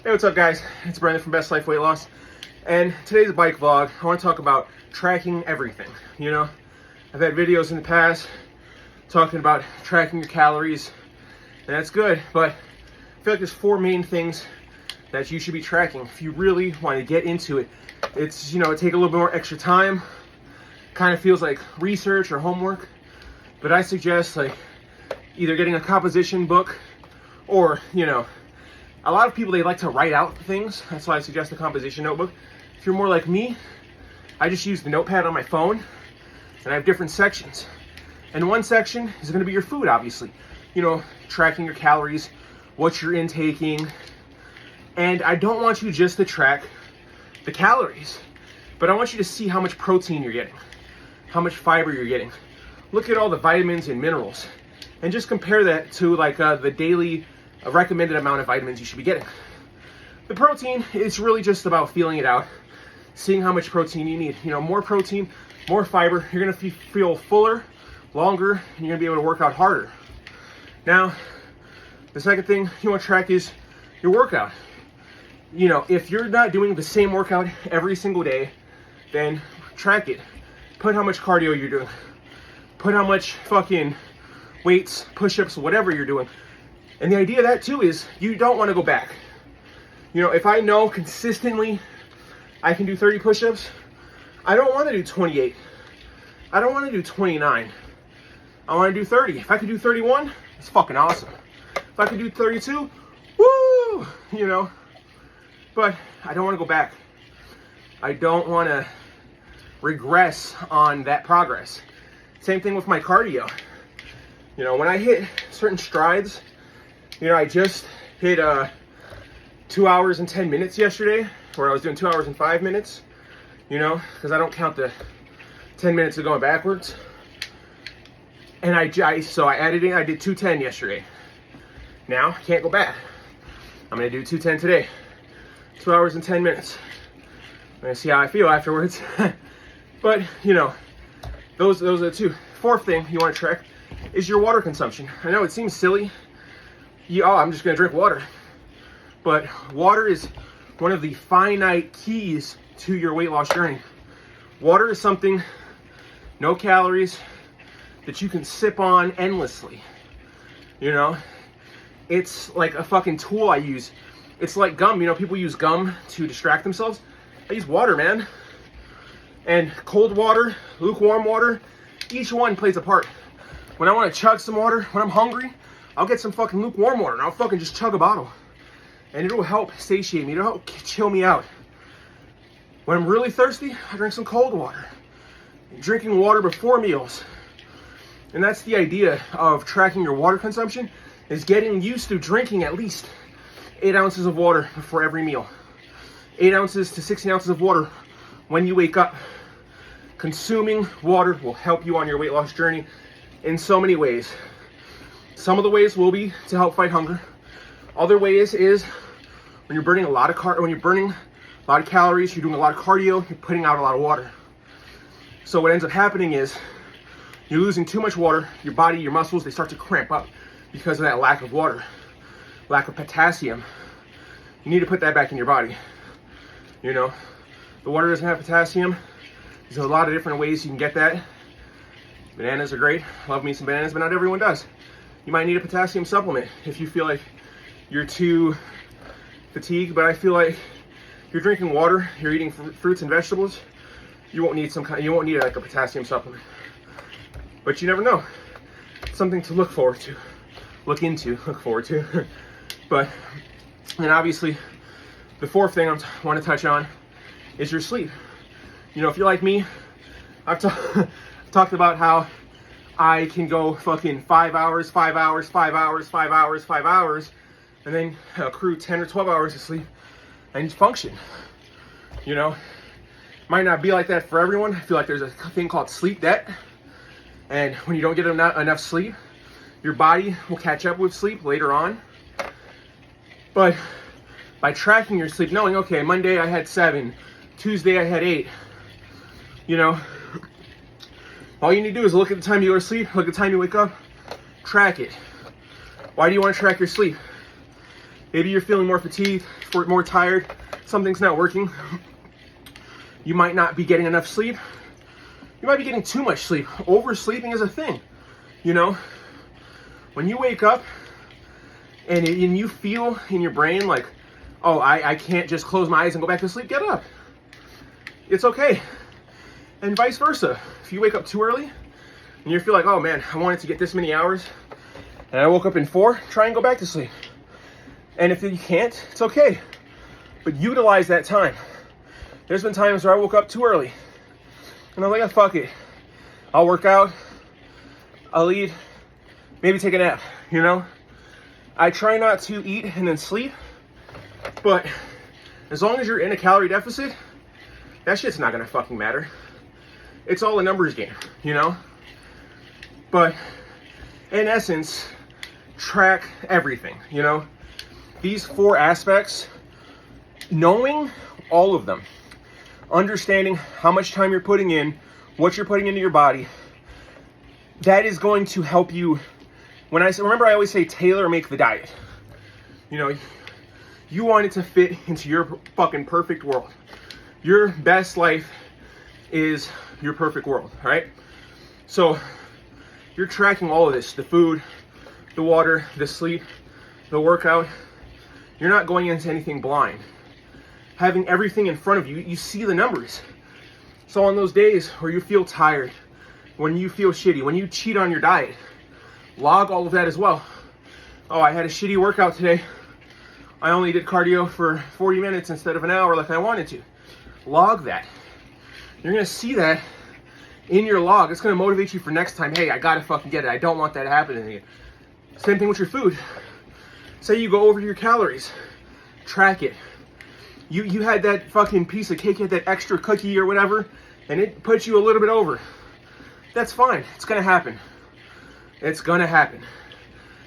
Hey, what's up guys? It's Brandon from Best Life Weight Loss, and today's a bike vlog. I want to talk about tracking everything. You know, I've had videos in the past talking about tracking your calories, and that's good, but I feel like there's four main things that you should be tracking if you really want to get into it. It's, you know, it take a little bit more extra time, kind of feels like research or homework, but I suggest like either getting a composition book or, you know, a lot of people, they like to write out things. That's why I suggest a composition notebook. If you're more like me, I just use the notepad on my phone, and I have different sections. And one section is going to be your food, obviously. You know, tracking your calories, what you're intaking. And I don't want you just to track the calories, but I want you to see how much protein you're getting, how much fiber you're getting. Look at all the vitamins and minerals, and just compare that to like the daily recommended amount of vitamins you should be getting. The protein is really just about feeling it out, seeing how much protein you need. You know, more protein, more fiber, you're gonna feel fuller, longer, and you're gonna be able to work out harder. Now, the second thing you want to track is your workout. You know, if you're not doing the same workout every single day, then track it. Put how much cardio you're doing. Put how much fucking weights, push-ups, whatever you're doing. And the idea of that too is you don't want to go back. You know, if I know consistently I can do 30 push-ups, I don't want to do 28. I don't want to do 29. I want to do 30. If I could do 31, it's fucking awesome. If I could do 32, woo, you know. But I don't want to go back. I don't want to regress on that progress. Same thing with my cardio. You know, when I hit certain strides, you know, I just hit 2 hours and 10 minutes yesterday, where I was doing 2 hours and 5 minutes, you know, because I don't count the 10 minutes of going backwards. And so I added in, I did 210 yesterday. Now, I can't go back. I'm going to do 210 today. 2 hours and 10 minutes. I'm going to see how I feel afterwards. But, you know, those are the two. Fourth thing you want to track is your water consumption. I know it seems silly. I'm just gonna drink water. But water is one of the finite keys to your weight loss journey. Water is something, no calories, that you can sip on endlessly. You know, it's like a fucking tool I use. It's like gum, you know, people use gum to distract themselves. I use water, man. And cold water, lukewarm water, each one plays a part. When I want to chug some water, when I'm hungry, I'll get some fucking lukewarm water and I'll fucking just chug a bottle. And it'll help satiate me, it'll help chill me out. When I'm really thirsty, I drink some cold water. Drinking water before meals. And that's the idea of tracking your water consumption, is getting used to drinking at least 8 ounces of water before every meal. 8 ounces to 16 ounces of water when you wake up. Consuming water will help you on your weight loss journey in so many ways. Some of the ways will be to help fight hunger. Other ways is when you're burning a lot of calories, you're doing a lot of cardio, you're putting out a lot of water. So what ends up happening is you're losing too much water. Your body, your muscles, they start to cramp up because of that lack of water, lack of potassium. You need to put that back in your body. You know, the water doesn't have potassium. There's a lot of different ways you can get that. Bananas are great. Love me some bananas, but not everyone does. You might need a potassium supplement if you feel like you're too fatigued, but I feel like if you're drinking water, you're eating fruits and vegetables, you won't need like a potassium supplement. But you never know. It's something to look forward to. Look forward to. But then obviously the fourth thing I want to touch on is your sleep. You know, if you're like me, I've talked about how I can go fucking 5 hours, 5 hours, 5 hours, 5 hours, 5 hours, and then accrue 10 or 12 hours of sleep and function. You know, might not be like that for everyone. I feel like there's a thing called sleep debt. And when you don't get enough sleep, your body will catch up with sleep later on. But by tracking your sleep, knowing, okay, Monday I had 7, Tuesday I had 8, you know, all you need to do is look at the time you go to sleep, look at the time you wake up, track it. Why do you want to track your sleep? Maybe you're feeling more fatigued, more tired, something's not working. You might not be getting enough sleep. You might be getting too much sleep. Oversleeping is a thing, you know? When you wake up and you feel in your brain like, oh, I can't just close my eyes and go back to sleep, get up. It's okay. And vice versa. If you wake up too early and you feel like, oh man, I wanted to get this many hours and I woke up in 4, try and go back to sleep. And if you can't, it's okay. But utilize that time. There's been times where I woke up too early and I'm like, oh, fuck it. I'll work out, I'll eat, maybe take a nap, you know? I try not to eat and then sleep, but as long as you're in a calorie deficit, that shit's not gonna fucking matter. It's all a numbers game, you know? But in essence, track everything, you know? These 4 aspects, knowing all of them, understanding how much time you're putting in, what you're putting into your body, that is going to help you. Remember I always say tailor make the diet. You know, you want it to fit into your fucking perfect world. Your best life is your perfect world, all right? So you're tracking all of this, the food, the water, the sleep, the workout. You're not going into anything blind. Having everything in front of you, you see the numbers. So on those days where you feel tired, when you feel shitty, when you cheat on your diet, log all of that as well. Oh, I had a shitty workout today. I only did cardio for 40 minutes instead of an hour like I wanted to. Log that. You're gonna see that in your log. It's gonna motivate you for next time. Hey, I gotta fucking get it. I don't want that to happen to me. Same thing with your food. Say you go over your calories, track it. You had that fucking piece of cake, you had that extra cookie or whatever, and it puts you a little bit over. That's fine. It's gonna happen. It's gonna happen.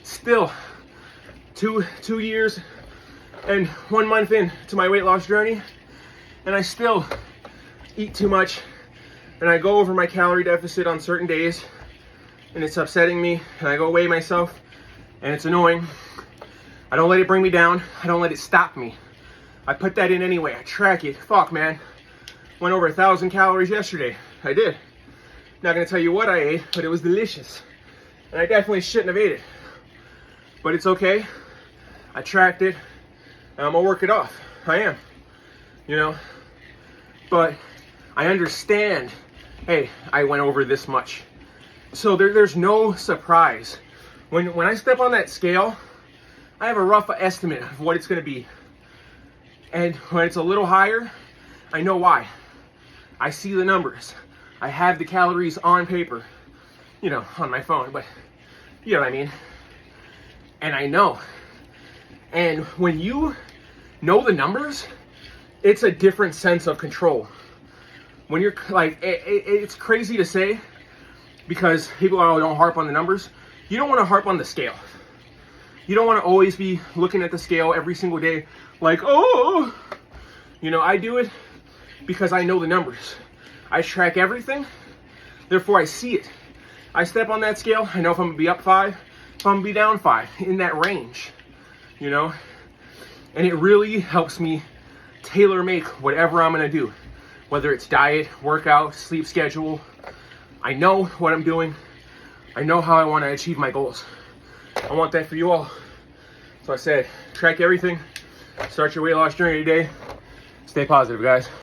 Still, two years and 1 month into my weight loss journey, and I still eat too much, and I go over my calorie deficit on certain days, and it's upsetting me, and I go weigh myself, and it's annoying. I don't let it bring me down. I don't let it stop me. I put that in anyway. I track it. Fuck, man. Went over 1,000 calories yesterday. I did. Not gonna tell you what I ate, but it was delicious. And I definitely shouldn't have ate it. But it's okay. I tracked it, and I'm gonna work it off. I am. You know? But I understand, hey, I went over this much. So there's no surprise. When I step on that scale, I have a rough estimate of what it's gonna be. And when it's a little higher, I know why. I see the numbers. I have the calories on paper, you know, on my phone, but you know what I mean? And I know. And when you know the numbers, it's a different sense of control. When you're like, it's crazy to say because people are, oh, don't harp on the numbers. You don't want to harp on the scale. You don't want to always be looking at the scale every single day like, oh, you know, I do it because I know the numbers. I track everything, therefore I see it. I step on that scale, I know if I'm gonna be up 5, if I'm gonna be down 5, in that range, you know? And it really helps me tailor make whatever I'm gonna do, whether it's diet, workout, sleep schedule. I know what I'm doing. I know how I wanna achieve my goals. I want that for you all. So I said, track everything, start your weight loss journey today. Stay positive, guys.